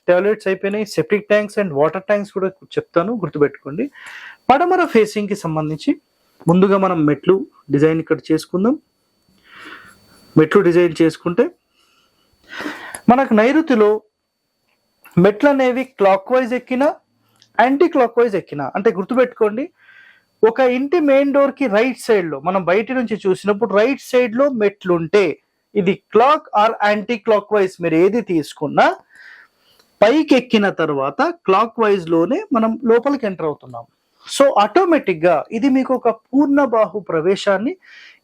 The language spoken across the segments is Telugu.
టాయిలెట్స్ అయిపోయినాయి. Septic tanks and water tanks కూడా చెప్తాను, గుర్తుపెట్టుకోండి. పడమర ఫేసింగ్‌కి సంబంధించి ముందుగా మనం మెట్లు డిజైన్ ఇక్కడ చేసుకుందాం. మెట్లు డిజైన్ చేసుకుంటే మనకు నైరుతిలో మెట్లనేవి క్లాక్ వైజ్ ఎక్కినా, యాంటీ క్లాక్ వైజ్ ఎక్కినా, అంటే గుర్తుపెట్టుకోండి, ఒక ఇంటి మెయిన్ డోర్‌కి రైట్ సైడ్‌లో మనం బయట నుంచి చూసినప్పుడు రైట్ సైడ్‌లో మెట్లుంటే ఇది clock or anti clockwise మీరు ఏది తీసుకున్నా పైకి ఎక్కిన తర్వాత క్లాక్ వైజ్ లోనే మనం లోపలికి ఎంటర్ అవుతున్నాం. సో ఆటోమేటిక్ గా ఇది మీకు ఒక పూర్ణ బాహు ప్రవేశాన్ని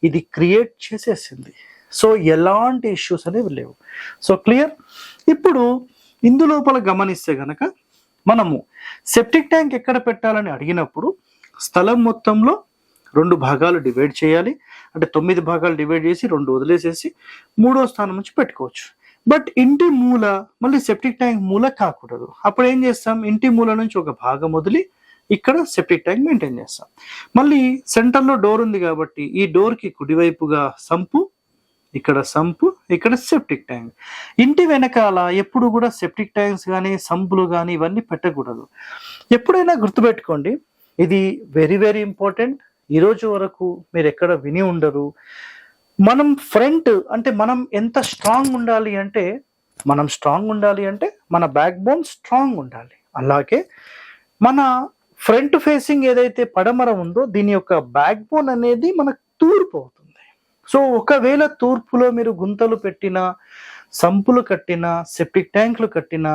ఇది క్రియేట్ చేసేసింది. సో ఎలాంటి ఇష్యూస్ అనేవి లేవు. So clear. ఇప్పుడు ఇందులోపల గమనిస్తే గనక మనము సెప్టిక్ ట్యాంక్ ఎక్కడ పెట్టాలని అడిగినప్పుడు స్థలం మొత్తంలో 2 భాగాలు డివైడ్ చేయాలి. అంటే 9 భాగాలు డివైడ్ చేసి 2 వదిలేసేసి 3వ స్థానం నుంచి పెట్టుకోవచ్చు. బట్ ఇంటి మూల మళ్ళీ సెప్టిక్ ట్యాంక్ మూల కాకూడదు. అప్పుడు ఏం చేస్తాం, ఇంటి మూల నుంచి ఒక భాగం వదిలి ఇక్కడ సెప్టిక్ ట్యాంక్ మెయింటైన్ చేస్తాం. మళ్ళీ సెంటర్లో డోర్ ఉంది కాబట్టి ఈ డోర్కి కుడివైపుగా సంపు, ఇక్కడ సంపు, ఇక్కడ సెప్టిక్ ట్యాంక్. ఇంటి వెనకాల ఎప్పుడు కూడా సెప్టిక్ ట్యాంక్స్ కానీ సంపులు కానీ ఇవన్నీ పెట్టకూడదు. ఎప్పుడైనా గుర్తుపెట్టుకోండి, ఇది వెరీ వెరీ ఇంపార్టెంట్. ఈరోజు వరకు మీరు ఎక్కడ విని ఉండరు. మనం ఫ్రంట్ అంటే మనం ఎంత స్ట్రాంగ్ ఉండాలి అంటే మన బ్యాక్ బోన్ స్ట్రాంగ్ ఉండాలి. అలాగే మన ఫ్రంట్ ఫేసింగ్ ఏదైతే పడమర ఉందో దీని యొక్క బ్యాక్ బోన్ అనేది మనకు తూర్పు అవుతుంది. సో ఒకవేళ తూర్పులో మీరు గుంతలు పెట్టినా, సంపులు కట్టినా, సెప్టిక్ ట్యాంకులు కట్టినా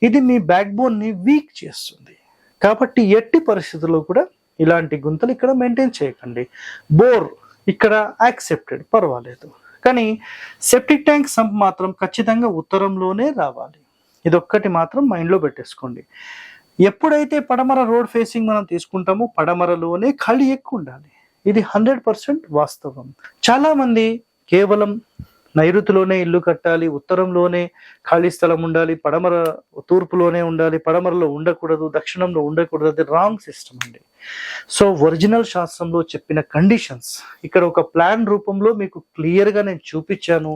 ఇది మీ బ్యాక్ బోన్ని వీక్ చేస్తుంది. కాబట్టి ఎట్టి పరిస్థితుల్లో కూడా ఇలాంటి గుంతలు ఇక్కడ మెయింటైన్ చేయకండి. బోర్ ఇక్కడ యాక్సెప్టెడ్, పర్వాలేదు. కానీ సెప్టిక్ ట్యాంక్ సంప్ మాత్రం ఖచ్చితంగా ఉత్తరంలోనే రావాలి. ఇదొక్కటి మాత్రం మైండ్లో పెట్టేసుకోండి. ఎప్పుడైతే పడమర రోడ్ ఫేసింగ్ మనం తీసుకుంటామో పడమరలోనే ఖాళీ ఎక్కువ ఉండాలి. ఇది 100% వాస్తవం. చాలా మంది కేవలం నైరుతిలోనే ఇల్లు కట్టాలి, ఉత్తరంలోనే ఖాళీ స్థలం ఉండాలి, పడమర తూర్పులోనే ఉండాలి, పడమరలో ఉండకూడదు, దక్షిణంలో ఉండకూడదు. అది రాంగ్ సిస్టమ్ అండి. సో ఒరిజినల్ శాస్త్రంలో చెప్పిన కండిషన్స్ ఇక్కడ ఒక ప్లాన్ రూపంలో మీకు క్లియర్గా నేను చూపించాను.